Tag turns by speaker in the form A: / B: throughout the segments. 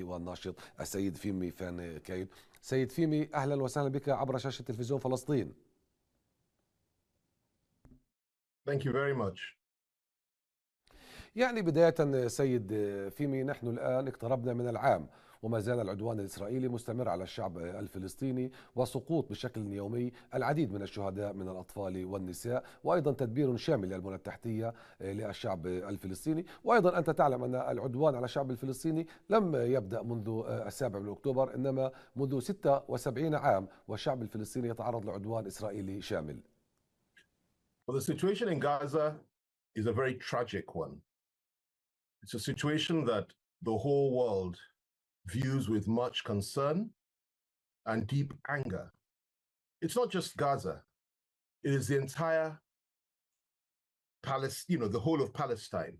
A: والناشط السيد فيمي فان كايد. سيد فيمي، أهلا وسهلا بك عبر شاشة تلفزيون فلسطين.
B: Thank you very much.
A: يعني بداية سيد فيمي، نحن الآن اقتربنا من العام وما زال العدوان الإسرائيلي مستمر على الشعب الفلسطيني، وسقوط بشكل يومي العديد من الشهداء من الأطفال والنساء، وأيضا تدبير شامل للبنى التحتية للشعب الفلسطيني. وأيضا أنت تعلم أن العدوان على الشعب الفلسطيني لم يبدأ منذ 7 من أكتوبر، إنما منذ 76 عام والشعب الفلسطيني يتعرض لعدوان إسرائيلي شامل.
B: Well, the situation in Gaza is a very tragic one. It's a situation that the whole world views with much concern and deep anger. It's not just Gaza. It is the entire Palestine, the whole of Palestine.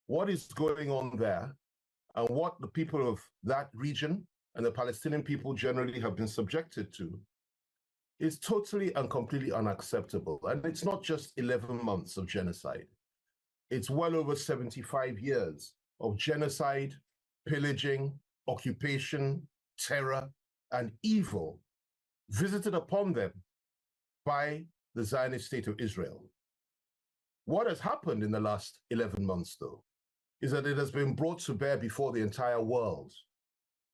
B: What is going on there and what the people of that region and the Palestinian people generally have been subjected to is totally and completely unacceptable. And it's not just 11 months of genocide. It's well over 75 years of genocide, pillaging, occupation, terror, and evil visited upon them by the Zionist state of Israel. What has happened in the last 11 months, though, is that it has been brought to bear before the entire world.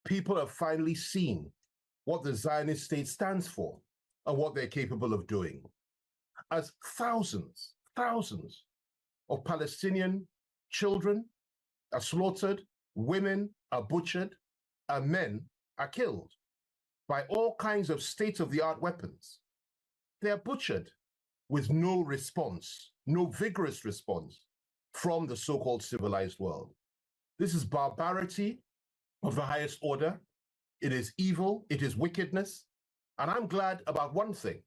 B: People have finally seen what the Zionist state stands for and what they're capable of doing. As thousands of Palestinian children are slaughtered, women are butchered, and men are killed by all kinds of state-of-the-art weapons. They are butchered with no response, no vigorous response from the so-called civilized world. This is barbarity of the highest order. It is evil, it is wickedness. And I'm glad about one thing,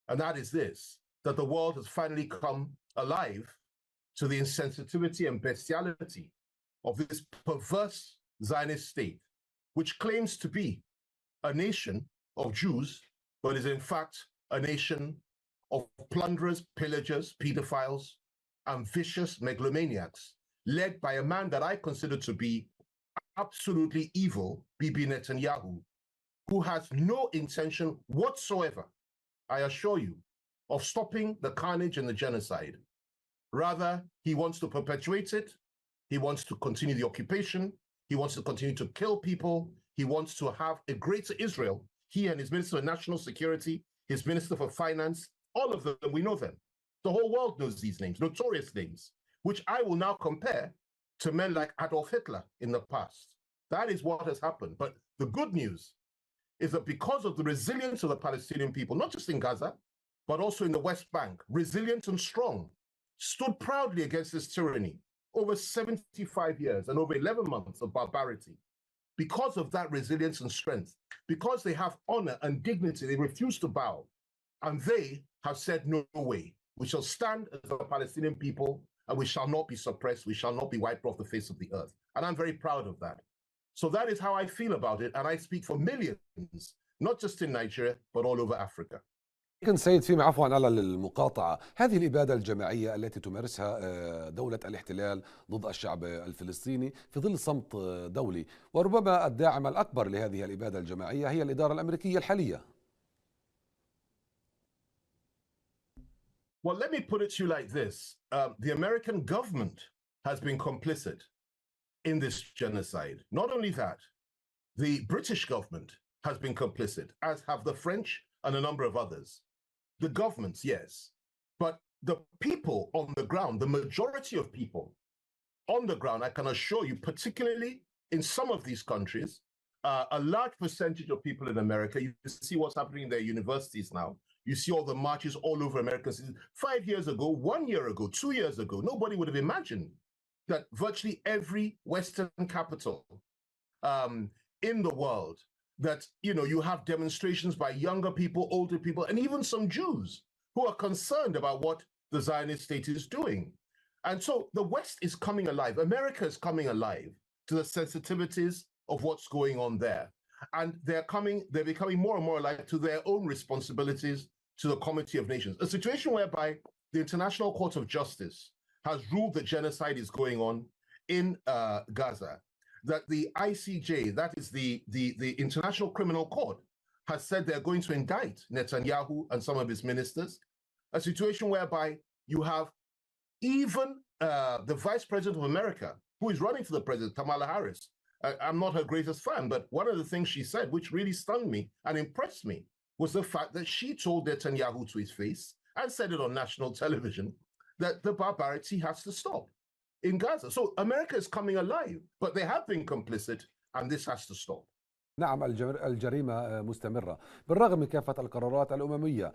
B: and that is this, that the world has finally come alive to the insensitivity and bestiality of this perverse Zionist state, which claims to be a nation of Jews, but is in fact a nation of plunderers, pillagers, pedophiles, and vicious megalomaniacs, led by a man that I consider to be absolutely evil, Bibi Netanyahu, who has no intention whatsoever, I assure you, of stopping the carnage and the genocide. Rather, he wants to perpetuate it. He wants to continue the occupation. He wants to continue to kill people. He wants to have a greater Israel. He and his Minister of National Security, his Minister for Finance, all of them, we know them. The whole world knows these names, notorious names, which I will now compare to men like Adolf Hitler in the past. That is what has happened. But the good news is that because of the resilience of the Palestinian people, not just in Gaza, but also in the West Bank, resilient and strong, stood proudly against this tyranny over 75 years and over 11 months of barbarity. Because of that resilience and strength, because they have honor and dignity, they refuse to bow. And they have said, no way. We shall stand as the Palestinian people and we shall not be suppressed. We shall not be wiped off the face of the earth. And I'm very proud of that. So that is how I feel about it. And I speak for millions, not just in Nigeria, but all over Africa.
A: لكن سيد فيمي، عفوا على المقاطعة، هذه الإبادة الجماعية التي تمارسها دولة الاحتلال ضد الشعب الفلسطيني في ظل صمت دولي، وربما الداعم الأكبر لهذه الإبادة الجماعية هي الإدارة الأمريكية الحالية.
B: Well, let me put it to you like this. The American government has been complicit in this genocide. Not only that, the British government has been complicit, as have the French and a number of others. The governments, yes, but the people on the ground, the majority of people on the ground, I can assure you, particularly in some of these countries, a large percentage of people in America, you see what's happening in their universities now. You see all the marches all over America. 5 years ago, 1 year ago, 2 years ago, nobody would have imagined that virtually every Western capital in the world, that you have demonstrations by younger people, older people, and even some Jews who are concerned about what the Zionist state is doing. And so the West is coming alive. America is coming alive to the sensitivities of what's going on there. And they're becoming more and more alive to their own responsibilities to the Committee of Nations. A situation whereby the International Court of Justice has ruled that genocide is going on in Gaza. that the ICJ, that is the International Criminal Court, has said they're going to indict Netanyahu and some of his ministers, a situation whereby you have even the Vice President of America, who is running for the president, Kamala Harris. I'm not her greatest fan, but one of the things she said, which really stung me and impressed me, was the fact that she told Netanyahu to his face, and said it on national television, that the barbarity has to stop in Gaza. So America is coming alive, but they have been complicit, and this has to stop.
A: نعم، الجريمة مستمرة بالرغم من كافة القرارات الأممية،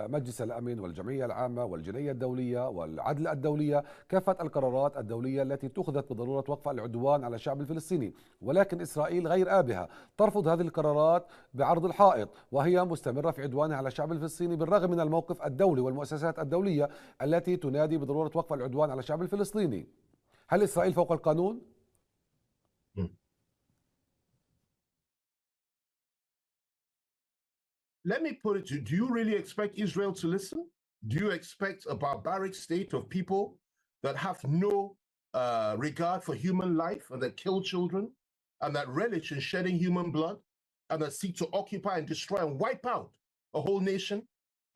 A: مجلس الأمن والجمعية العامة والجنية الدولية والعدل الدولية، كافة القرارات الدولية التي اتخذت بضرورة وقف العدوان على الشعب الفلسطيني، ولكن إسرائيل غير آبهة، ترفض هذه القرارات بعرض الحائط، وهي مستمرة في عدوانها على الشعب الفلسطيني بالرغم من الموقف الدولي والمؤسسات الدولية التي تنادي بضرورة وقف العدوان على الشعب الفلسطيني. هل إسرائيل فوق القانون؟
B: Let me put it to you, do you really expect Israel to listen? Do you expect a barbaric state of people that have no regard for human life and that kill children and that relish in shedding human blood and that seek to occupy and destroy and wipe out a whole nation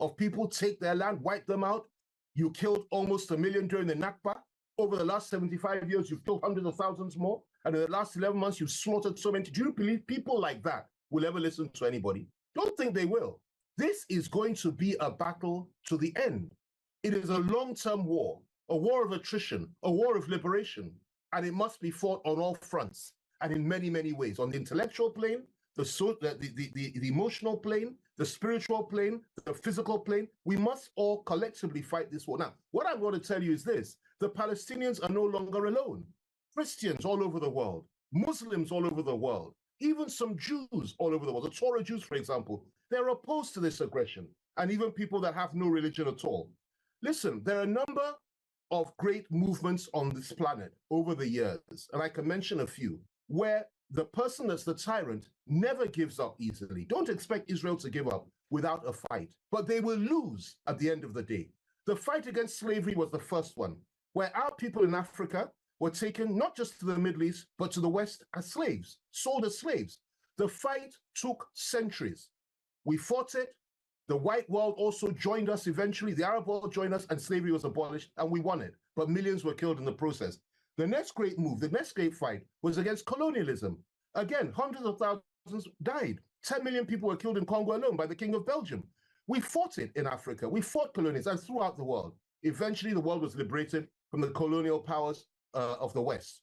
B: of people, take their land, wipe them out? You killed almost 1 million during the Nakba. Over the last 75 years, you've killed hundreds of thousands more. And in the last 11 months, you've slaughtered so many. Do you believe people like that will ever listen to anybody? Don't think they will. This is going to be a battle to the end. It is a long-term war, a war of attrition, a war of liberation, and it must be fought on all fronts and in many, many ways. On the intellectual plane, the emotional plane, the spiritual plane, the physical plane. We must all collectively fight this war. Now, what I'm going to tell you is this. The Palestinians are no longer alone. Christians all over the world, Muslims all over the world, even some Jews all over the world, the Torah Jews, for example, they're opposed to this aggression, and even people that have no religion at all. Listen, there are a number of great movements on this planet over the years, and I can mention a few, where the person that's the tyrant never gives up easily. Don't expect Israel to give up without a fight, but they will lose at the end of the day. The fight against slavery was the first one, where our people in Africa were taken not just to the Middle East, but to the West as slaves, sold as slaves. The fight took centuries. We fought it. The white world also joined us eventually. The Arab world joined us, and slavery was abolished, and we won it. But millions were killed in the process. The next great move, the next great fight was against colonialism. Again, hundreds of thousands died. 10 million people were killed in Congo alone by the King of Belgium. We fought it in Africa. We fought colonialism and throughout the world. Eventually, the world was liberated from the colonial powers of the West.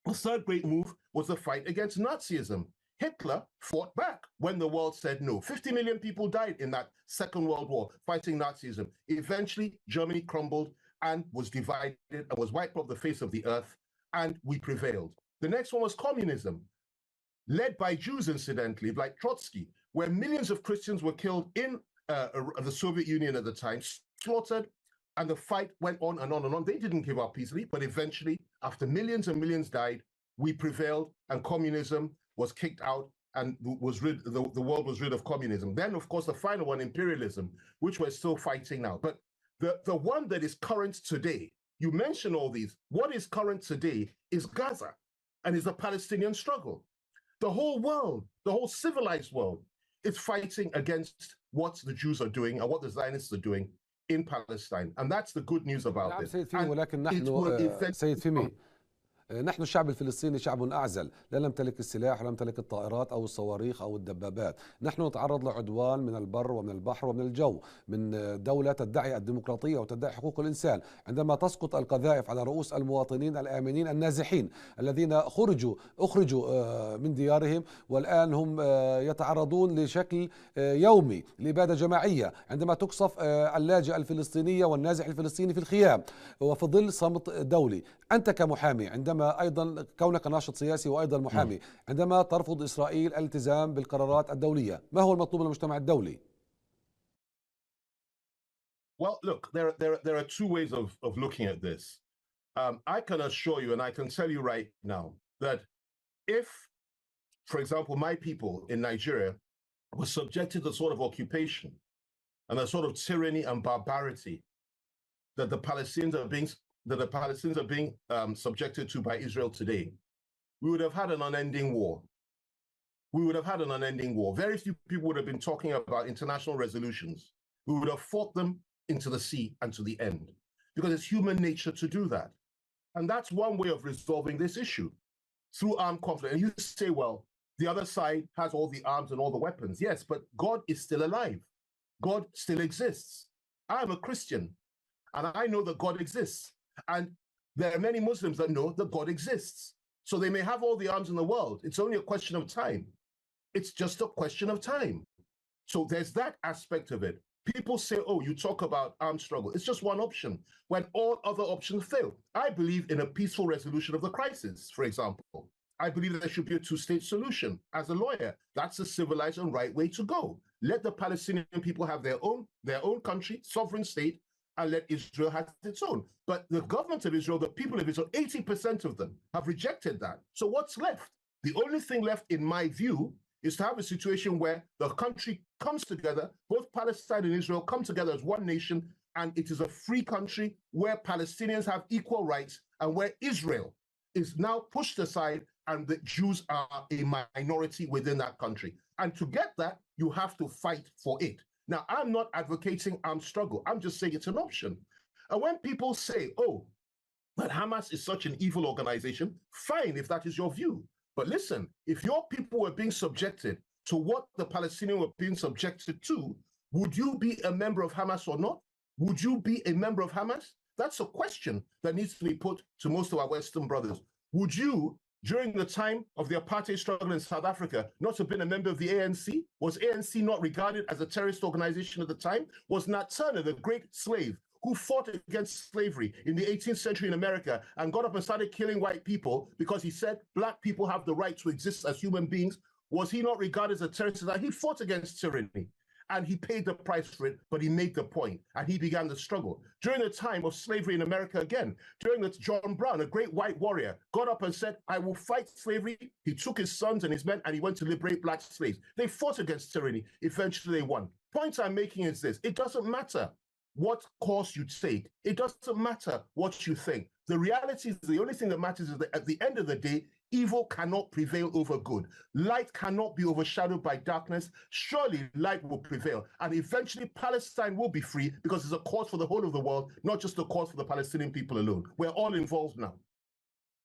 B: The third great move was the fight against Nazism. Hitler fought back when the world said no. 50 million people died in that Second World War fighting Nazism. Eventually, Germany crumbled and was divided and was wiped off the face of the earth, and we prevailed. The next one was communism, led by Jews, incidentally, like Trotsky, where millions of Christians were killed in the Soviet Union at the time, slaughtered, and the fight went on and on and on. They didn't give up easily, but eventually, after millions and millions died, we prevailed, and communism was kicked out, and the world was rid of communism. Then, of course, the final one, imperialism, which we're still fighting now. But the one that is current today, you mentioned all these, what is current today is Gaza, and is the Palestinian struggle. The whole world, the whole civilized world, is fighting against what the Jews are doing and what the Zionists are doing in Palestine. And that's the good news about this.
A: سيد فيمي، ولكن نحن سيد فيمي، نحن الشعب الفلسطيني شعب أعزل، لا نمتلك السلاح ولا نمتلك الطائرات أو الصواريخ أو الدبابات. نحن نتعرض لعدوان من البر ومن البحر ومن الجو، من دولة تدعي الديمقراطية وتدعي حقوق الإنسان. عندما تسقط القذائف على رؤوس المواطنين الآمنين النازحين الذين أخرجوا من ديارهم، والآن هم يتعرضون لشكل يومي لإبادة جماعية، عندما تقصف اللاجئ الفلسطينية والنازح الفلسطيني في الخيام وفي ظل صمت دولي. أنت كمحامي، عندما أيضا كونك ناشط سياسي وأيضا محامي، عندما ترفض إسرائيل الالتزام بالقرارات الدولية، ما هو المطلوب من المجتمع الدولي؟
B: Well, look, there are two ways of looking at this. I can assure you, and I can tell you right now, that if, for example, my people in Nigeria were subjected to sort of occupation and a sort of tyranny and barbarity that the Palestinians are being subjected to by Israel today, we would have had an unending war. We would have had an unending war. Very few people would have been talking about international resolutions. We would have fought them into the sea and to the end, because it's human nature to do that. And that's one way of resolving this issue, through armed conflict. And you say, well, the other side has all the arms and all the weapons. Yes, but God is still alive. God still exists. I am a Christian, and I know that God exists. And there are many Muslims that know that God exists. So they may have all the arms in the world. It's only a question of time. It's just a question of time. So there's that aspect of it. People say, oh, you talk about armed struggle. It's just one option when all other options fail. I believe in a peaceful resolution of the crisis, for example. I believe that there should be a two-state solution. As a lawyer, that's a civilized and right way to go. Let the Palestinian people have their own country, sovereign state, and let Israel have its own. But the government of Israel, the people of Israel, 80% of them have rejected that. So what's left? The only thing left, in my view, is to have a situation where the country comes together, both Palestine and Israel come together as one nation, and it is a free country where Palestinians have equal rights and where Israel is now pushed aside and the Jews are a minority within that country. And to get that, you have to fight for it. Now, I'm not advocating armed struggle. I'm just saying it's an option. And when people say, oh, but Hamas is such an evil organization, fine if that is your view. But listen, if your people were being subjected to what the Palestinians were being subjected to, would you be a member of Hamas or not? Would you be a member of Hamas? That's a question that needs to be put to most of our Western brothers. Would you, during the time of the apartheid struggle in South Africa, not have been a member of the ANC? Was ANC not regarded as a terrorist organization at the time? Was Nat Turner, the great slave, who fought against slavery in the 18th century in America and got up and started killing white people because he said black people have the right to exist as human beings, was he not regarded as a terrorist? He fought against tyranny and he paid the price for it, but he made the point and he began the struggle. During the time of slavery in America again, during the John Brown, a great white warrior, got up and said, I will fight slavery. He took his sons and his men and he went to liberate black slaves. They fought against tyranny. Eventually they won. Point I'm making is this: it doesn't matter what course you take. It doesn't matter what you think. The reality is the only thing that matters is that at the end of the day, evil cannot prevail over good. Light cannot be overshadowed by darkness. Surely light will prevail. And eventually Palestine will be free because it's a cause for the whole of the world, not just a cause for the Palestinian people alone. We're all involved now.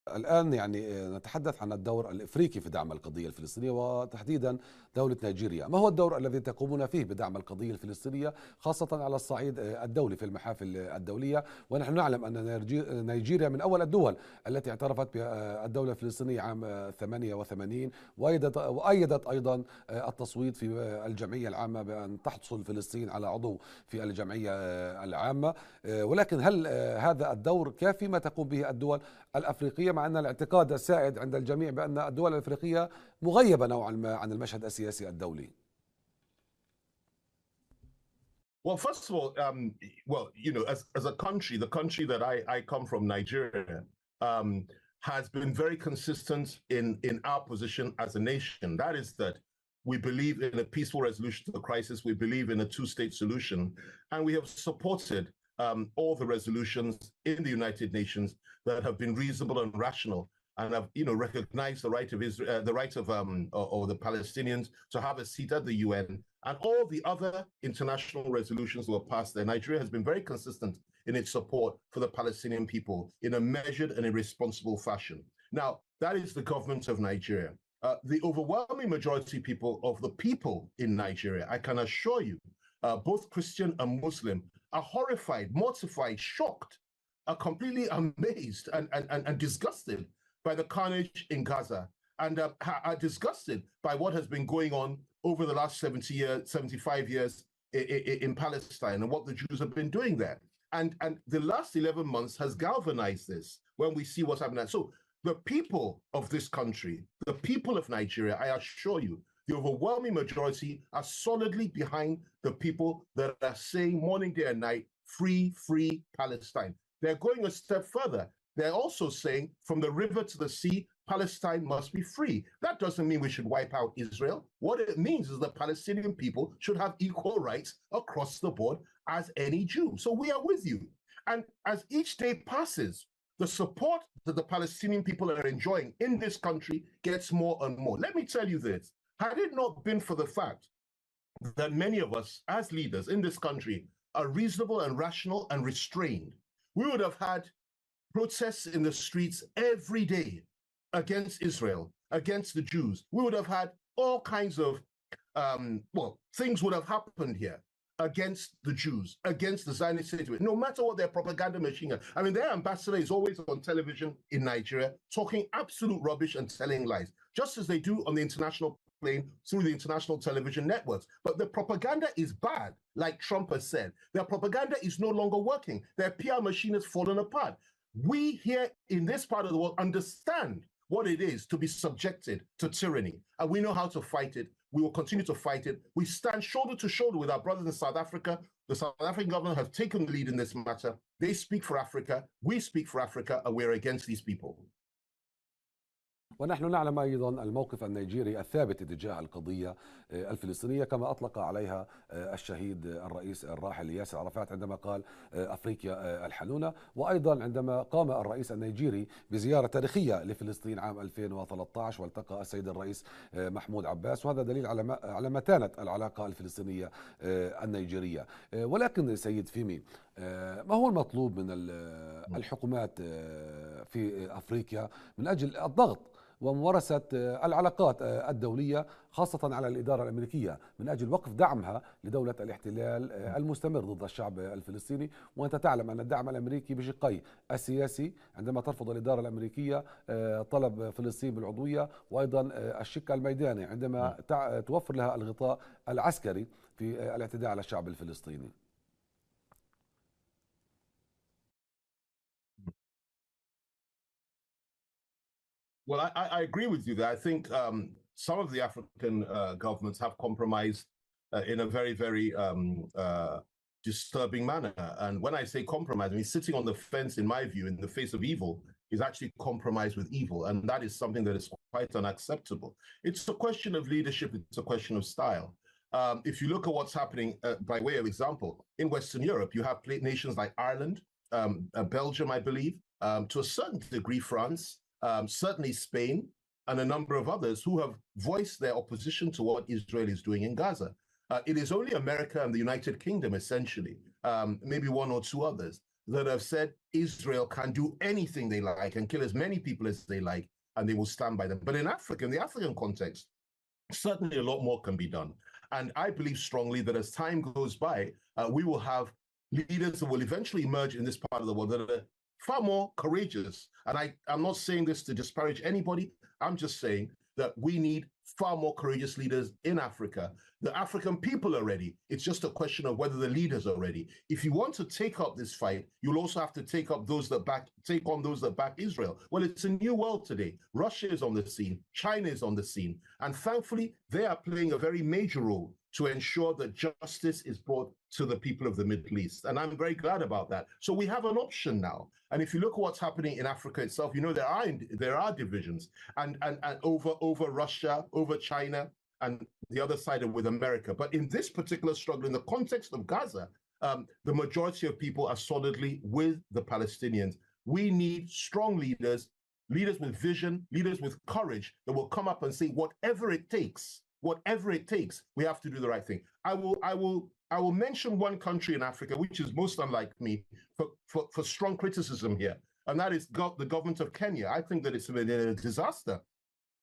A: الآن يعني نتحدث عن الدور الإفريقي في دعم القضية الفلسطينية وتحديدا دولة نيجيريا. ما هو الدور الذي تقومون فيه بدعم القضية الفلسطينية خاصة على الصعيد الدولي في المحافل الدولية؟ ونحن نعلم أن نيجيريا من أول الدول التي اعترفت بالدولة الفلسطينية عام 88 وأيدت أيضا التصويت في الجمعية العامة بأن تحصل فلسطين على عضو في الجمعية العامة. ولكن هل هذا الدور كافي ما تقوم به الدول الأفريقية، مع أن الاعتقاد السائد عند الجميع بأن الدول الأفريقية مغيبة نوعا ما عن المشهد السياسي الدولي؟
B: Well, first of all, well, you know, as a country, the country that I come from, Nigeria, has been very consistent in our position as a nation. That is that we believe in a peaceful resolution to the crisis. We believe in a two-state solution, and we have supported all the resolutions in the United Nations that have been reasonable and rational, and have, you know, recognized the right of Israel, the right of or the Palestinians to have a seat at the UN, and all the other international resolutions that were passed there. Nigeria has been very consistent in its support for the Palestinian people in a measured and a responsible fashion. Now, that is the government of Nigeria. The overwhelming majority of the people in Nigeria, I can assure you, both Christian and Muslim, are horrified, mortified, shocked, are completely amazed and disgusted by the carnage in Gaza, and are disgusted by what has been going on over the last 75 years in Palestine and what the Jews have been doing there. And the last 11 months has galvanized this when we see what's happening. So the people of this country, the people of Nigeria, I assure you, the overwhelming majority are solidly behind the people that are saying morning, day, and night, free, free Palestine. They're going a step further. They're also saying from the river to the sea, Palestine must be free. That doesn't mean we should wipe out Israel. What it means is that Palestinian people should have equal rights across the board as any Jew. So we are with you. And as each day passes, the support that the Palestinian people are enjoying in this country gets more and more. Let me tell you this. Had it not been for the fact that many of us as leaders in this country are reasonable and rational and restrained, we would have had protests in the streets every day against Israel, against the Jews. We would have had all kinds of, things would have happened here against the Jews, against the Zionist state, no matter what their propaganda machine is. I mean, their ambassador is always on television in Nigeria talking absolute rubbish and telling lies, just as they do on the international plane through the international television networks. But the propaganda is bad, like Trump has said. Their propaganda is no longer working. Their PR machine has fallen apart. We here in this part of the world understand what it is to be subjected to tyranny, and we know how to fight it. We will continue to fight it. We stand shoulder to shoulder with our brothers in South Africa. The South African government has taken the lead in this matter. They speak for Africa, we speak for Africa, and we're against these people.
A: ونحن نعلم أيضا الموقف النيجيري الثابت تجاه القضية الفلسطينية كما أطلق عليها الشهيد الرئيس الراحل ياسر عرفات عندما قال أفريقيا الحنونة، وأيضا عندما قام الرئيس النيجيري بزيارة تاريخية لفلسطين عام 2013 والتقى السيد الرئيس محمود عباس، وهذا دليل على متانة العلاقة الفلسطينية النيجيرية. ولكن سيد فيمي، ما هو المطلوب من الحكومات في أفريقيا من أجل الضغط وممارسة العلاقات الدولية خاصة على الإدارة الأمريكية من أجل وقف دعمها لدولة الاحتلال المستمر ضد الشعب الفلسطيني؟ وأنت تعلم أن الدعم الأمريكي بشقي: السياسي عندما ترفض الإدارة الأمريكية طلب فلسطين بالعضوية، وأيضا الشق الميداني عندما توفر لها الغطاء العسكري في الاعتداء على الشعب الفلسطيني.
B: Well, I agree with you there. I think some of the African governments have compromised in a very, very disturbing manner. And when I say compromise, I mean sitting on the fence, in my view, in the face of evil, is actually compromise with evil. And that is something that is quite unacceptable. It's a question of leadership. It's a question of style. If you look at what's happening, by way of example, in Western Europe, you have nations like Ireland, Belgium, I believe, to a certain degree, France, certainly Spain, and a number of others who have voiced their opposition to what Israel is doing in Gaza. It is only America and the United Kingdom, essentially, maybe one or two others, that have said Israel can do anything they like and kill as many people as they like, and they will stand by them. But in Africa, in the African context, certainly a lot more can be done. And I believe strongly that as time goes by, we will have leaders that will eventually emerge in this part of the world that are far more courageous. And I'm not saying this to disparage anybody. I'm just saying that we need far more courageous leaders in Africa. The African people are ready. It's just a question of whether the leaders are ready. If you want to take up this fight, you'll also have to take on those that back Israel. Well, it's a new world today. Russia is on the scene. China is on the scene. And thankfully, they are playing a very major role to ensure that justice is brought to the people of the Middle East. And I'm very glad about that. So we have an option now. And if you look at what's happening in Africa itself, you know there are divisions and over Russia, over China, and the other side with America. But in this particular struggle, in the context of Gaza, the majority of people are solidly with the Palestinians. We need strong leaders, leaders with vision, leaders with courage that will come up and say, whatever it takes, we have to do the right thing. I will mention one country in Africa, which is most unlike me, for strong criticism here, and that is the government of Kenya. I think that it's been a disaster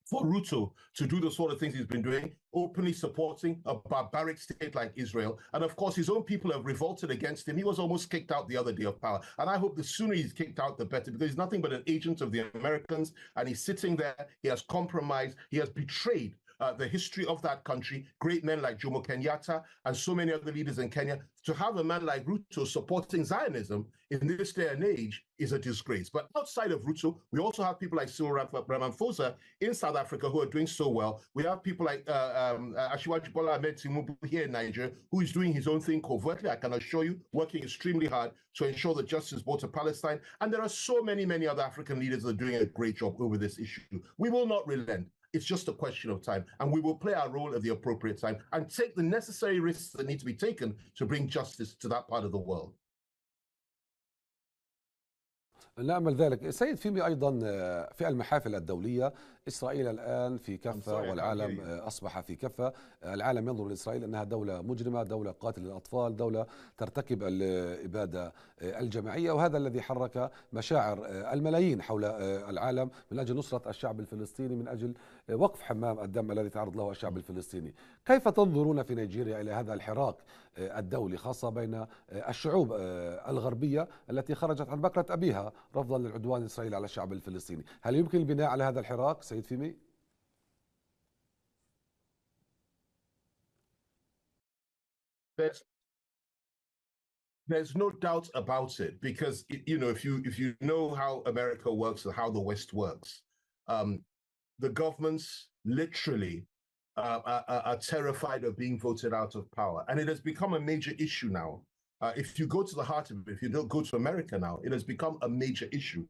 B: for Ruto to do the sort of things he's been doing, openly supporting a barbaric state like Israel. And of course, his own people have revolted against him. He was almost kicked out the other day of power. And I hope the sooner he's kicked out, the better, because he's nothing but an agent of the Americans. And he's sitting there. He has compromised. He has betrayed the history of that country, great men like Jomo Kenyatta and so many other leaders in Kenya. To have a man like Ruto supporting Zionism in this day and age is a disgrace. But outside of Ruto, we also have people like Cyril Ramaphosa in South Africa who are doing so well. We have people like Asiwaju Bola Ahmed Tinubu here in Nigeria, who is doing his own thing covertly, I can assure you, working extremely hard to ensure that justice is brought to Palestine. And there are so many, many other African leaders that are doing a great job over this issue. We will not relent. It's just a question of time, and we will play our role at the appropriate time and take the necessary risks that need to be taken to bring justice to that part of the world.
A: نأمل ذلك. سيد فيمي، أيضا في المحافل الدولية إسرائيل الآن في
B: I'm
A: كفة
B: sorry, I can't hear
A: والعالم
B: you.
A: أصبح في كفة. العالم ينظر لإسرائيل أنها دولة مجرمة، دولة قاتلة للأطفال، دولة ترتكب الإبادة الجماعية، وهذا الذي حرك مشاعر الملايين حول العالم من أجل نصرة الشعب الفلسطيني، من أجل وقف حمام الدم الذي تعرض له الشعب الفلسطيني. كيف تنظرون في نيجيريا إلى هذا الحراك الدولي، خاصة بين الشعوب الغربية التي خرجت عن بكرة أبيها رفضا للعدوان الإسرائيلي على الشعب الفلسطيني؟ هل يمكن البناء على هذا الحراك سيد فيمي؟
B: There's there's no doubt about it because you know if you know how America works and how the West works, um, the governments literally are terrified of being voted out of power, and it has become a major issue now. If you go to the heart of it, if you don't go to America now, it has become a major issue.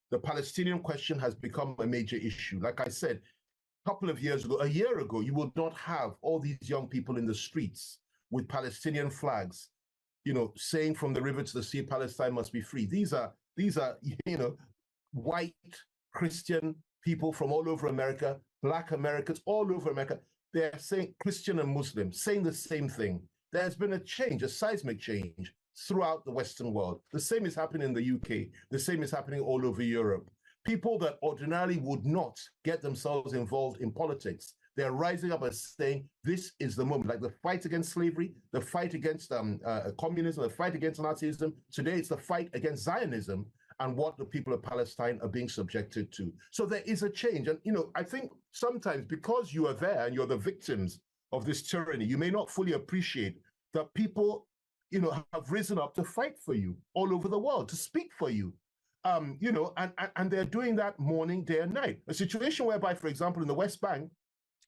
B: The Palestinian question has become a major issue. Like I said, a couple of years ago, a year ago, you would not have all these young people in the streets with Palestinian flags, you know, saying from the river to the sea, Palestine must be free. These are you know, white Christian people from all over America, Black Americans all over America. They're saying Christian and Muslim saying the same thing. There's been a change, a seismic change throughout the Western world. The same is happening in the UK. The same is happening all over Europe. People that ordinarily would not get themselves involved in politics, they're rising up and saying, this is the moment. Like the fight against slavery, the fight against communism, the fight against Nazism. Today, it's the fight against Zionism and what the people of Palestine are being subjected to. So there is a change. And, you know, I think sometimes because you are there and you're the victims of this tyranny, you may not fully appreciate that people, you know, have risen up to fight for you all over the world, to speak for you. You know, and they're doing that morning, day and night. A situation whereby, for example, in the West Bank,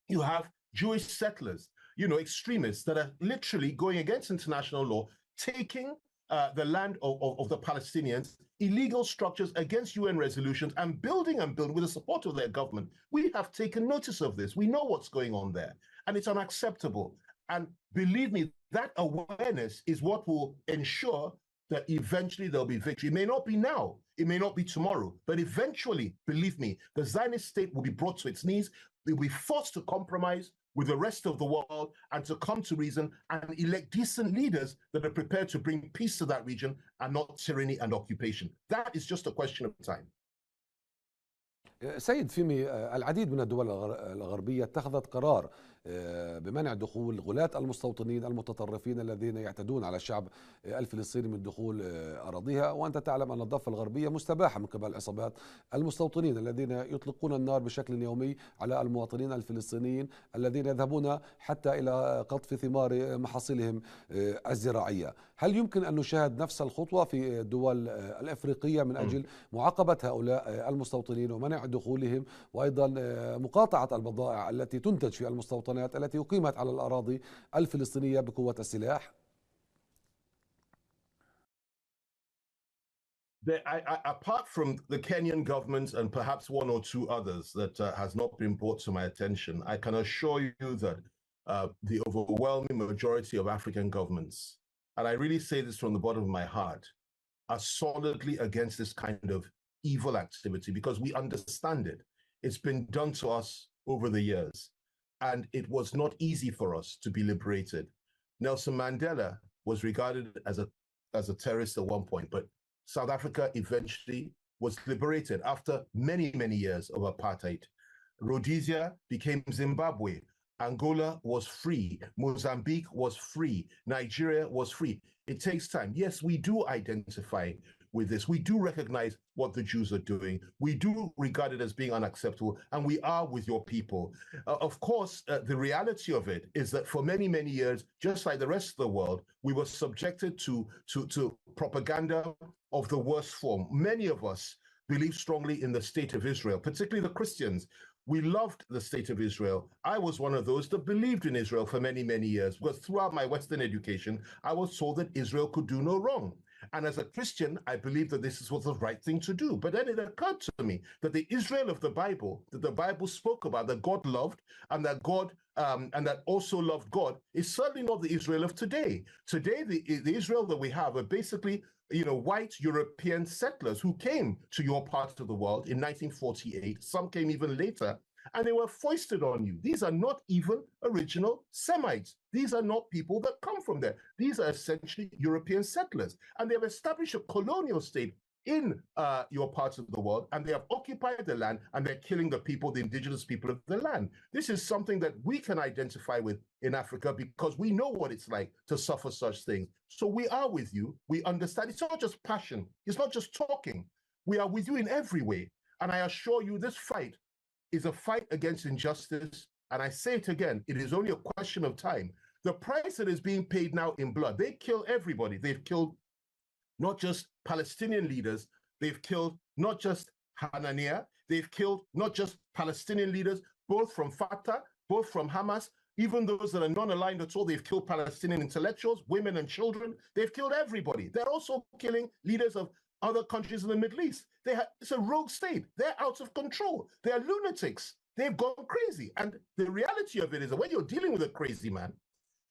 B: you have Jewish settlers, you know, extremists that are literally going against international law, taking the land of the Palestinians, illegal structures against UN resolutions, and building with the support of their government. We have taken notice of this. We know what's going on there, and it's unacceptable. And believe me, that awareness is what will ensure that eventually there'll be victory. It may not be now, it may not be tomorrow, but eventually, believe me, the Zionist state will be brought to its knees. They'll be forced to compromise with the rest of the world and to come to reason and elect decent leaders that are prepared to bring peace to that region and not tyranny and occupation. That is just a question of time.
A: سيد فيمي، العديد من الدول الغربية اتخذت قرار بمنع دخول غلاة المستوطنين المتطرفين الذين يعتدون على الشعب الفلسطيني من دخول أراضيها، وأنت تعلم أن الضفة الغربية مستباحة من قبل عصابات المستوطنين الذين يطلقون النار بشكل يومي على المواطنين الفلسطينيين الذين يذهبون حتى إلى قطف ثمار محاصيلهم الزراعية. هل يمكن أن نشاهد نفس الخطوة في الدول الأفريقية من أجل معاقبة هؤلاء المستوطنين ومنع دخولهم، وأيضا مقاطعة البضائع التي تنتج في المستوطنات التي أقيمت على الأراضي الفلسطينية بقوة السلاح؟
B: Apart from the Kenyan government and perhaps one or two others that has not been brought to my attention, I can assure you that the overwhelming majority of African governments, and I really say this from the bottom of my heart, are solidly against this kind of evil activity because we understand it. It's been done to us over the years, and it was not easy for us to be liberated. Nelson Mandela was regarded as a terrorist at one point, but South Africa eventually was liberated after many, many years of apartheid. Rhodesia became Zimbabwe. Angola was free. Mozambique was free. Nigeria was free. It takes time. Yes, we do identify with this. We do recognize what the Jews are doing. We do regard it as being unacceptable, and we are with your people. Of course, the reality of it is that for many, many years, just like the rest of the world, we were subjected to propaganda of the worst form. Many of us believe strongly in the state of Israel, particularly the Christians. We loved the state of Israel. I was one of those that believed in Israel for many, many years, because throughout my Western education, I was told that Israel could do no wrong. And as a Christian, I believed that this was the right thing to do. But then it occurred to me that the Israel of the Bible, that the Bible spoke about, that God loved, and that God and that also loved God, is certainly not the Israel of today. Today, the Israel that we have are basically white European settlers who came to your part of the world in 1948. Some came even later, and they were foisted on you. These are not even original Semites. These are not people that come from there. These are essentially European settlers, and they have established a colonial state in your parts of the world, and they have occupied the land, and they're killing the people, the indigenous people of the land. This is something that we can identify with in Africa because we know what it's like to suffer such things. So we are with you. We understand. It's not just passion. It's not just talking. We are with you in every way. And I assure you, this fight is a fight against injustice. And I say it again, it is only a question of time. The price that is being paid now in blood, they kill everybody. They've killed not just Palestinian leaders, they've killed not just Hananiah, they've killed not just Palestinian leaders, both from Fatah, both from Hamas, even those that are non-aligned at all. They've killed Palestinian intellectuals, women and children. They've killed everybody. They're also killing leaders of other countries in the Middle East. It's a rogue state. They're out of control. They're lunatics. They've gone crazy. And the reality of it is that when you're dealing with a crazy man,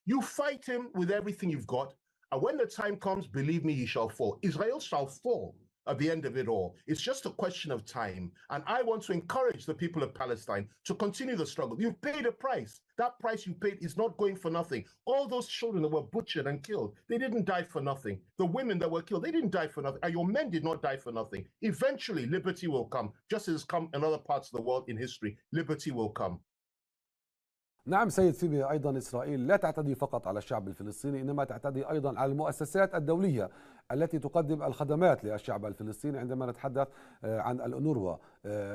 B: you fight him with everything you've got. And when the time comes, believe me, he shall fall. Israel shall fall at the end of it all. It's just a question of time. And I want to encourage the people of Palestine to continue the struggle. You've paid a price. That price you paid is not going for nothing. All those children that were butchered and killed, they didn't die for nothing. The women that were killed, they didn't die for nothing. And your men did not die for nothing. Eventually, liberty will come, just as it's come in other parts of the world in history. Liberty will come.
A: نعم سيد فيمي، أيضا إسرائيل لا تعتدي فقط على الشعب الفلسطيني، إنما تعتدي أيضا على المؤسسات الدولية التي تقدم الخدمات للشعب الفلسطيني. عندما نتحدث عن الأونروا،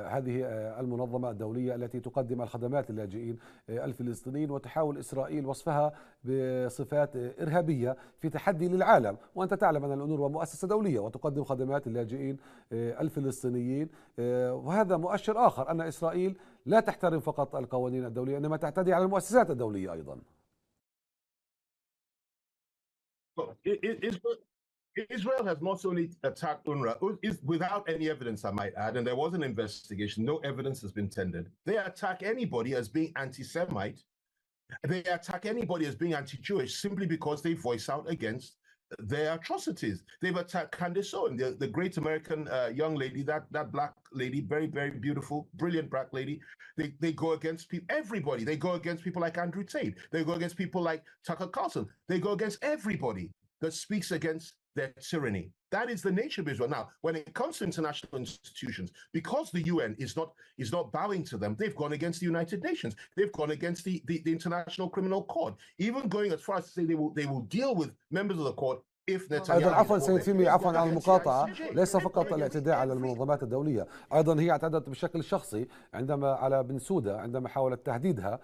A: هذه المنظمة الدولية التي تقدم الخدمات للاجئين الفلسطينيين، وتحاول إسرائيل وصفها بصفات إرهابية في تحدي للعالم. وأنت تعلم أن الأونروا مؤسسة دولية وتقدم خدمات للاجئين الفلسطينيين، وهذا مؤشر آخر أن إسرائيل لا تحترم فقط القوانين الدولية، إنما تعتدي على المؤسسات الدولية أيضا.
B: Israel has not only attacked UNRWA without any evidence, I might add, and there was an investigation, no evidence has been tendered. They attack anybody as being anti-Semite. They attack anybody as being anti-Jewish simply because they voice out against their atrocities. They've attacked Candace Owen, the great American young lady, that black lady, very, very beautiful, brilliant black lady. They go against people, everybody. They go against people like Andrew Tate. They go against people like Tucker Carlson. They go against everybody that speaks against their tyranny. That is the nature of Israel. Now, when it comes to international institutions, because the UN is not bowing to them, they've gone against the United Nations. They've gone against the International Criminal Court, even going as far as to say they will deal with members of the court if Netanyah.
A: أيضا عفوا سيد فيمي، عفوا على المقاطعة، ليس فقط الاعتداء على المنظمات الدولية، أيضا هي اعتدت بشكل شخصي عندما على بن سودة، عندما حاولت تهديدها،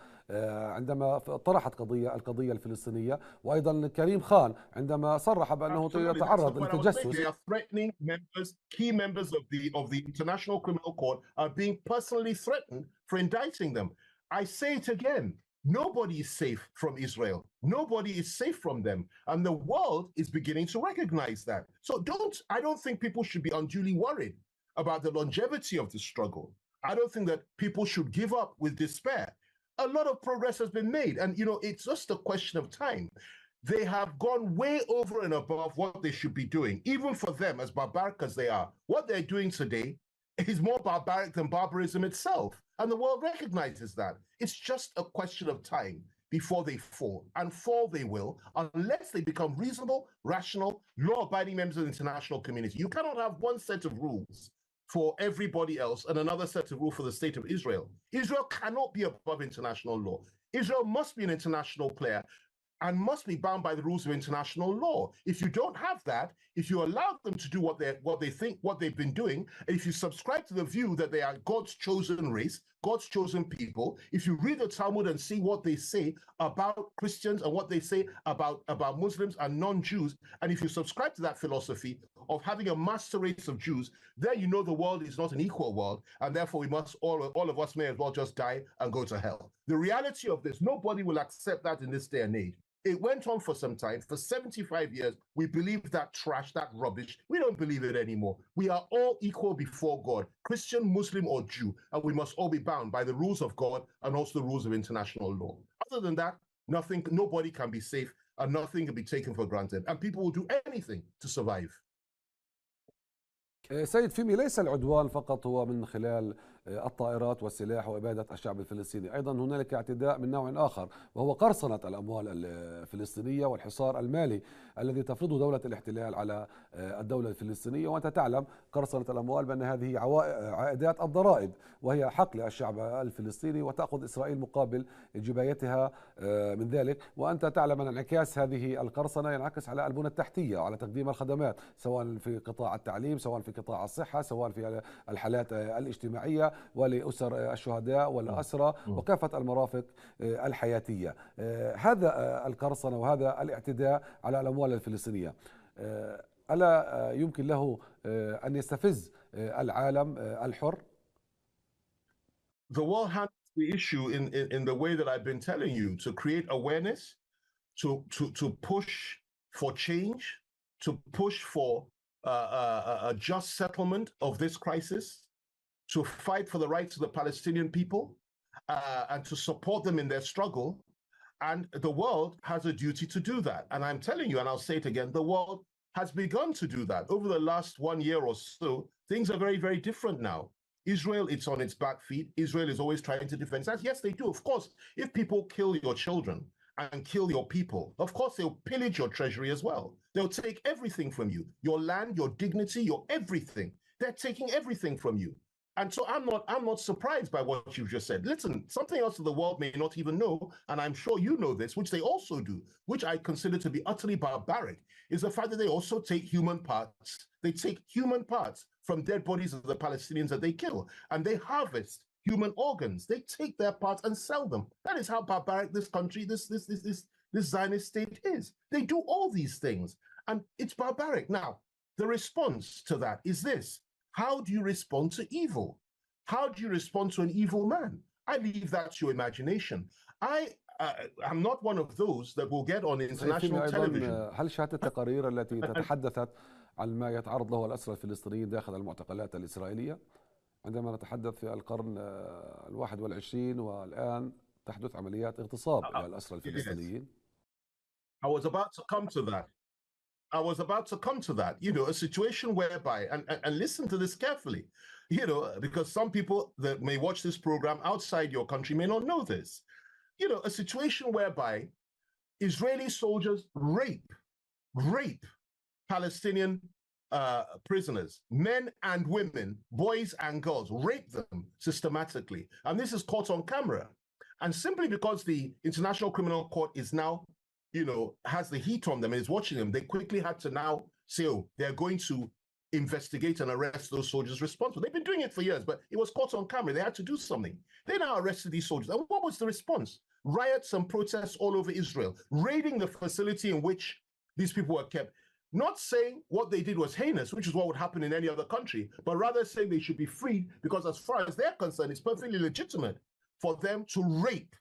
A: عندما طرحت القضية الفلسطينية، وأيضا كريم خان عندما صرح بأنه يتعرض للتجسس.
B: They are threatening members, key members of the International Criminal Court are being personally threatened for indicting them. I say it again. Nobody is safe from Israel. Nobody is safe from them. And the world is beginning to recognize that. So I don't think people should be unduly worried about the longevity of the struggle. I don't think that people should give up with despair. A lot of progress has been made. And, it's just a question of time. They have gone way over and above what they should be doing, even for them, as barbaric as they are. What they're doing today is more barbaric than barbarism itself. And the world recognizes that. It's just a question of time before they fall. And fall they will, unless they become reasonable, rational, law-abiding members of the international community. You cannot have one set of rules for everybody else and another set of rules for the state of Israel. Israel cannot be above international law. Israel must be an international player and must be bound by the rules of international law. If you don't have that, if you allow them to do what they think, what they've been doing, and if you subscribe to the view that they are God's chosen race, God's chosen people, if you read the Talmud and see what they say about Christians and what they say about Muslims and non-Jews, and if you subscribe to that philosophy of having a master race of Jews, then you know the world is not an equal world, and therefore we must all of us may as well just die and go to hell. The reality of this, nobody will accept that in this day and age. It went on for some time. For 75 years, we believed that trash, that rubbish. We don't believe it anymore. We are all equal before God, Christian, Muslim, or Jew, and we must all be bound by the rules of God and also the rules of international law. Other than that, nobody can be safe, and nothing can be taken for granted. And people will do anything to survive.
A: سيد فيمي، ليس العدوان فقط هو من خلال الطائرات والسلاح وإبادة الشعب الفلسطيني، أيضا هنالك اعتداء من نوع آخر وهو قرصنة الأموال الفلسطينية والحصار المالي الذي تفرضه دولة الاحتلال على الدولة الفلسطينية. وأنت تعلم قرصنة الأموال بأن هذه عائدات الضرائب، وهي حق للشعب الفلسطيني، وتأخذ إسرائيل مقابل جبايتها من ذلك. وأنت تعلم أن انعكاس هذه القرصنة ينعكس على البنى التحتية وعلى تقديم الخدمات، سواء في قطاع التعليم، سواء في قطاع الصحة، سواء في الحالات الاجتماعية ولأسر الشهداء والأسرى وكافة المرافق الحياتية. هذا القرصنة وهذا الاعتداء على الأموال الفلسطينية ألا يمكن له أن يستفز العالم الحر؟
B: The world handles the issue in the way that I've been telling you, to create awareness, to push for change, to push for a just settlement of this crisis, to fight for the rights of the Palestinian people, and to support them in their struggle. And the world has a duty to do that. And I'm telling you, and I'll say it again, the world has begun to do that. Over the last 1 year or so, things are very, very different now. Israel, it's on its back feet. Israel is always trying to defend itself. Yes, they do. Of course, if people kill your children and kill your people, of course, they'll pillage your treasury as well. They'll take everything from you, your land, your dignity, your everything. They're taking everything from you. And so I'm not surprised by what you've just said. Listen, something else that the world may not even know, and I'm sure you know this, which they also do, which I consider to be utterly barbaric, is the fact that they also take human parts. They take human parts from dead bodies of the Palestinians that they kill, and they harvest human organs. They take their parts and sell them. That is how barbaric this country, this Zionist state is. They do all these things, and it's barbaric. Now, the response to that is this. How do you respond to evil? How do you respond to an evil man? I leave that to your imagination. I'm not one of those that will get on international television.
A: هل شاهدت التقارير التي تتحدثت عن ما يتعرض له الأسرى الفلسطينيين داخل المعتقلات الإسرائيلية عندما نتحدث في القرن 21 والآن تحدث عمليات اغتصاب إلى الأسرى الفلسطينيين؟
B: I was about to come to that. You know, a situation whereby, and listen to this carefully, you know, because some people that may watch this program outside your country may not know this. You know, a situation whereby Israeli soldiers rape Palestinian prisoners, men and women, boys and girls, rape them systematically. And this is caught on camera. And simply because the International Criminal Court is now, you know, has the heat on them and is watching them, they quickly had to now say, oh, they're going to investigate and arrest those soldiers responsible. They've been doing it for years, but it was caught on camera. They had to do something. They now arrested these soldiers. And what was the response? Riots and protests all over Israel, raiding the facility in which these people were kept. Not saying what they did was heinous, which is what would happen in any other country, but rather saying they should be freed because as far as they're concerned, it's perfectly legitimate for them to rape,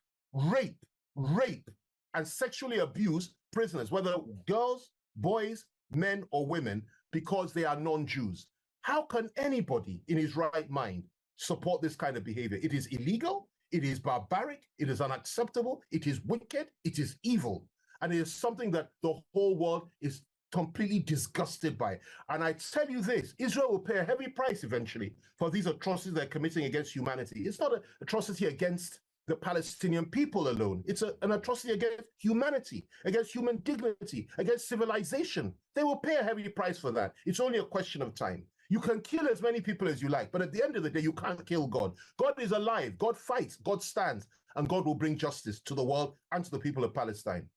B: and sexually abuse prisoners, whether girls, boys, men, or women, because they are non-Jews. How can anybody in his right mind support this kind of behavior? It is illegal, it is barbaric, it is unacceptable, it is wicked, it is evil. And it is something that the whole world is completely disgusted by. And I tell you this, Israel will pay a heavy price eventually for these atrocities they're committing against humanity. It's not an atrocity against the Palestinian people alone. It's an atrocity against humanity, against human dignity, against civilization. They will pay a heavy price for that. It's only a question of time. You can kill as many people as you like, but at the end of the day, you can't kill God. God is alive. God fights. God stands. And God will bring justice to the world and to the people of Palestine.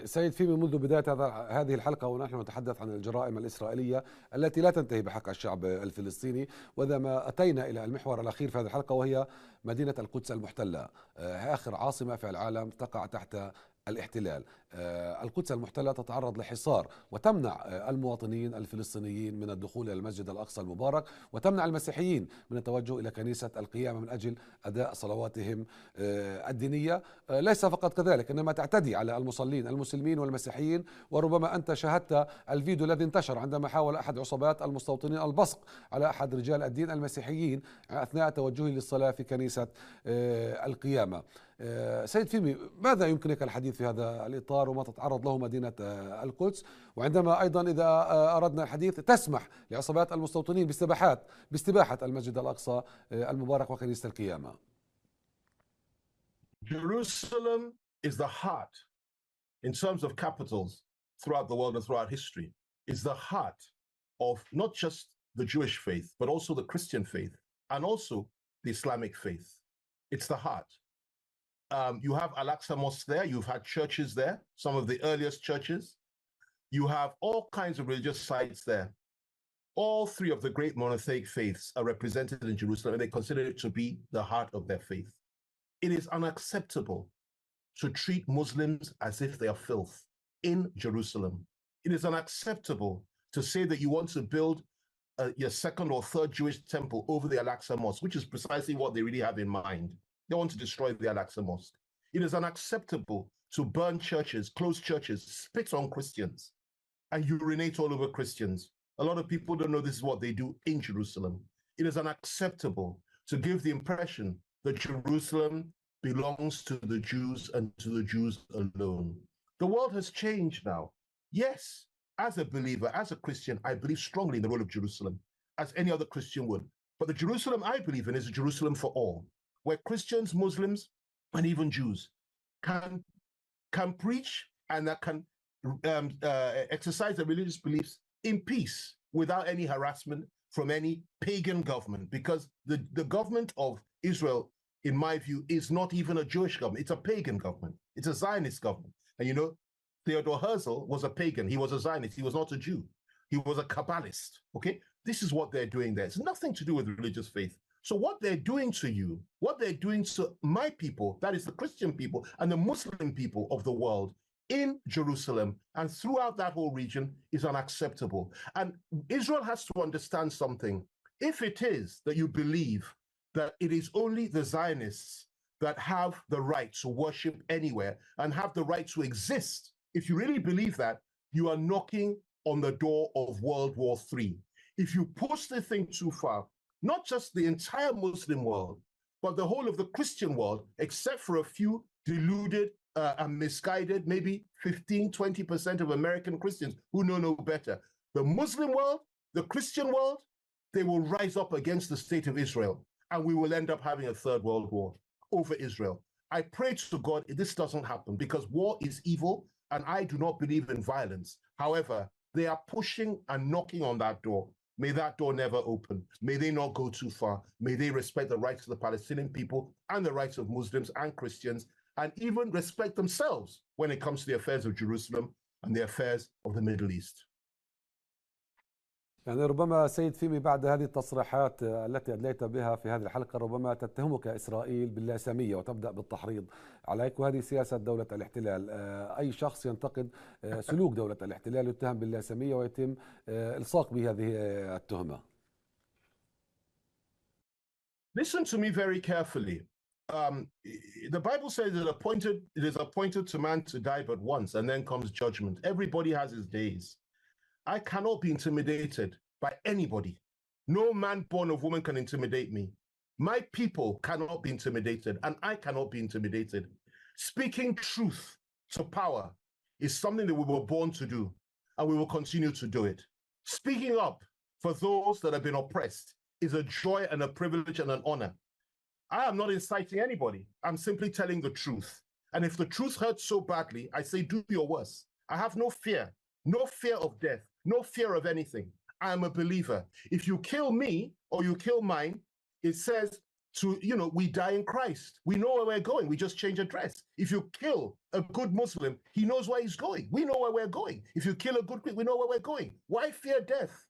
A: سيد فيمي، منذ بداية هذه الحلقة ونحن نتحدث عن الجرائم الإسرائيلية التي لا تنتهي بحق الشعب الفلسطيني، وإذا ما أتينا إلى المحور الأخير في هذه الحلقة وهي مدينة القدس المحتلة، آخر عاصمة في العالم تقع تحت الاحتلال. القدس المحتلة تتعرض لحصار وتمنع المواطنين الفلسطينيين من الدخول إلى المسجد الأقصى المبارك، وتمنع المسيحيين من التوجه إلى كنيسة القيامة من أجل أداء صلواتهم الدينية. ليس فقط كذلك، إنما تعتدي على المصلين المسلمين والمسيحيين. وربما أنت شاهدت الفيديو الذي انتشر عندما حاول أحد عصابات المستوطنين البصق على أحد رجال الدين المسيحيين أثناء توجهه للصلاة في كنيسة القيامة. سيد فيمي، ماذا يمكنك الحديث في هذا الإطار وما تتعرض له مدينة القدس؟ وعندما أيضا إذا أردنا الحديث تسمح لعصابات المستوطنين باستباحة المسجد الأقصى المبارك وكنيسة القيامة.
B: Jerusalem is the heart, in terms of capitals throughout the world and throughout history, is the heart of not just the Jewish faith, but also the Christian faith and also the Islamic faith. It's the heart. You have Al-Aqsa Mosque there. You've had churches there, some of the earliest churches. You have all kinds of religious sites there. All three of the great monotheistic faiths are represented in Jerusalem, and they consider it to be the heart of their faith. It is unacceptable to treat Muslims as if they are filth in Jerusalem. It is unacceptable to say that you want to build your second or third Jewish temple over the Al-Aqsa Mosque, which is precisely what they really have in mind. They want to destroy the Al-Aqsa Mosque. It is unacceptable to burn churches, close churches, spit on Christians, and urinate all over Christians. A lot of people don't know this is what they do in Jerusalem. It is unacceptable to give the impression that Jerusalem belongs to the Jews and to the Jews alone. The world has changed now. Yes, as a believer, as a Christian, I believe strongly in the role of Jerusalem, as any other Christian would. But the Jerusalem I believe in is a Jerusalem for all, where Christians, Muslims, and even Jews can preach and that can exercise their religious beliefs in peace without any harassment from any pagan government, because the government of Israel, in my view, is not even a Jewish government. It's a pagan government. It's a Zionist government. And you know, Theodore Herzl was a pagan. He was a Zionist. He was not a Jew. He was a Kabbalist. Okay? This is what they're doing there. It's nothing to do with religious faith. So what they're doing to you, what they're doing to my people, that is the Christian people and the Muslim people of the world in Jerusalem and throughout that whole region, is unacceptable. And Israel has to understand something. If it is that you believe that it is only the Zionists that have the right to worship anywhere and have the right to exist, if you really believe that, you are knocking on the door of World War III. If you push the thing too far, not just the entire Muslim world, but the whole of the Christian world, except for a few deluded and misguided, maybe 15, 20% of American Christians who know no better. The Muslim world, the Christian world, they will rise up against the state of Israel, and we will end up having a third world war over Israel. I pray to God this doesn't happen, because war is evil, and I do not believe in violence. However, they are pushing and knocking on that door. May that door never open. May they not go too far. May they respect the rights of the Palestinian people and the rights of Muslims and Christians, and even respect themselves when it comes to the affairs of Jerusalem and the affairs of the Middle East.
A: يعني ربما سيد فيمي بعد هذه التصريحات التي أدليت بها في هذه الحلقة ربما تتهمك إسرائيل باللاسامية وتبدأ بالتحريض عليك، وهذه سياسة دولة الاحتلال. أي شخص ينتقد سلوك دولة الاحتلال يتهم باللاسامية ويتم إلصاق بهذه التهمة.
B: Listen to me very carefully. The Bible says it is appointed to man to die but once, and then comes judgment. Everybody has his days. I cannot be intimidated by anybody. No man born of woman can intimidate me. My people cannot be intimidated, and I cannot be intimidated. Speaking truth to power is something that we were born to do, and we will continue to do it. Speaking up for those that have been oppressed is a joy and a privilege and an honor. I am not inciting anybody. I'm simply telling the truth. And if the truth hurts so badly, I say, do your worst. I have no fear of death, no fear of anything. I am a believer. If you kill me or you kill mine, it says we die in Christ. We know where we're going. We just change address. If you kill a good Muslim, he knows where he's going. We know where we're going. If you kill a good Christian, we know where we're going. Why fear death?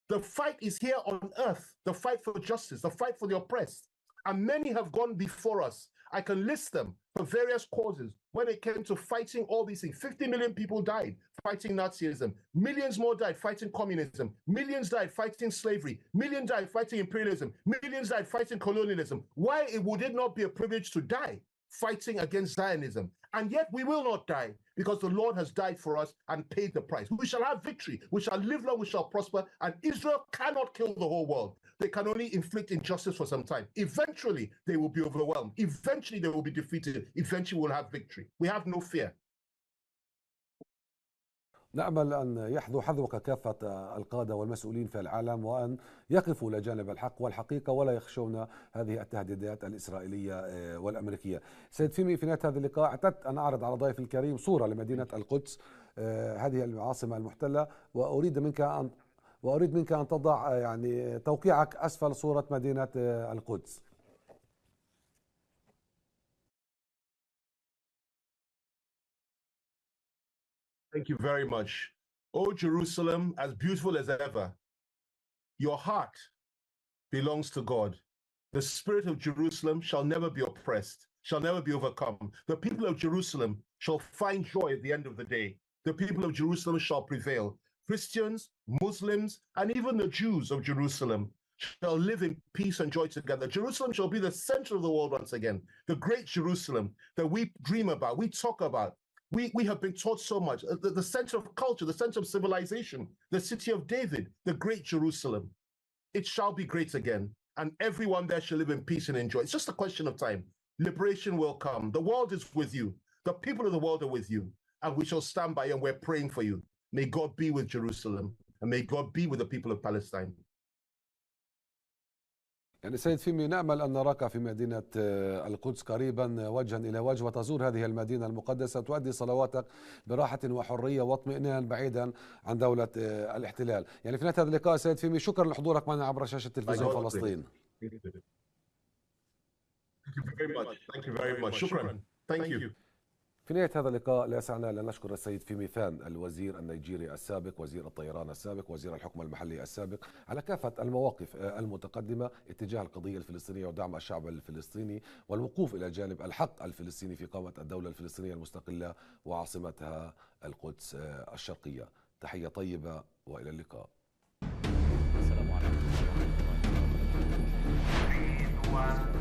B: The fight is here on earth, the fight for justice, the fight for the oppressed. And many have gone before us. I can list them for various causes. When it came to fighting all these things, 50 million people died fighting Nazism. Millions more died fighting communism. Millions died fighting slavery. Millions died fighting imperialism. Millions died fighting colonialism. Why would it not be a privilege to die fighting against Zionism. And yet we will not die because the Lord has died for us and paid the price. We shall have victory. We shall live long, we shall prosper. And Israel cannot kill the whole world. They can only inflict injustice for some time. Eventually, they will be overwhelmed. Eventually, they will be defeated. Eventually, we'll have victory. We have no fear.
A: نأمل أن يحذو حذوك كافة القادة والمسؤولين في العالم وأن يقفوا إلى جانب الحق والحقيقة ولا يخشون هذه التهديدات الإسرائيلية والأمريكية. سيد فيمي، في نهاية هذا اللقاء اعتدت أن أعرض على ضيفي الكريم صورة لمدينة القدس، هذه العاصمة المحتلة، وأريد منك أن تضع يعني توقيعك أسفل صورة مدينة القدس.
B: Thank you very much. Oh, Jerusalem, as beautiful as ever, your heart belongs to God. The spirit of Jerusalem shall never be oppressed, shall never be overcome. The people of Jerusalem shall find joy at the end of the day. The people of Jerusalem shall prevail. Christians, Muslims, and even the Jews of Jerusalem shall live in peace and joy together. Jerusalem shall be the center of the world once again. The great Jerusalem that we dream about, we talk about. We have been taught so much. The center of culture, the center of civilization, the city of David, the great Jerusalem. It shall be great again, and everyone there shall live in peace and enjoy. It's just a question of time. Liberation will come. The world is with you. The people of the world are with you, and we shall stand by you, and we're praying for you. May God be with Jerusalem, and may God be with the people of Palestine.
A: يعني سيد فيمي، نأمل أن نراك في مدينة القدس قريبا وجها إلى وجه، وتزور هذه المدينة المقدسة، تؤدي صلواتك براحة وحرية واطمئنان بعيدا عن دولة الاحتلال. يعني في نهاية هذا اللقاء سيد فيمي، شكرا لحضورك معنا عبر شاشة تلفزيون فلسطين.
B: Thank you very much. شكرا. Thank you.
A: في نهاية هذا اللقاء لا يسعنا أن نشكر السيد فيمي فان، الوزير النيجيري السابق، وزير الطيران السابق، وزير الحكم المحلي السابق، على كافة المواقف المتقدمة اتجاه القضية الفلسطينية ودعم الشعب الفلسطيني والوقوف إلى جانب الحق الفلسطيني في قامة الدولة الفلسطينية المستقلة وعاصمتها القدس الشرقية. تحية طيبة وإلى اللقاء. السلام عليكم ورحمة الله وبركاته.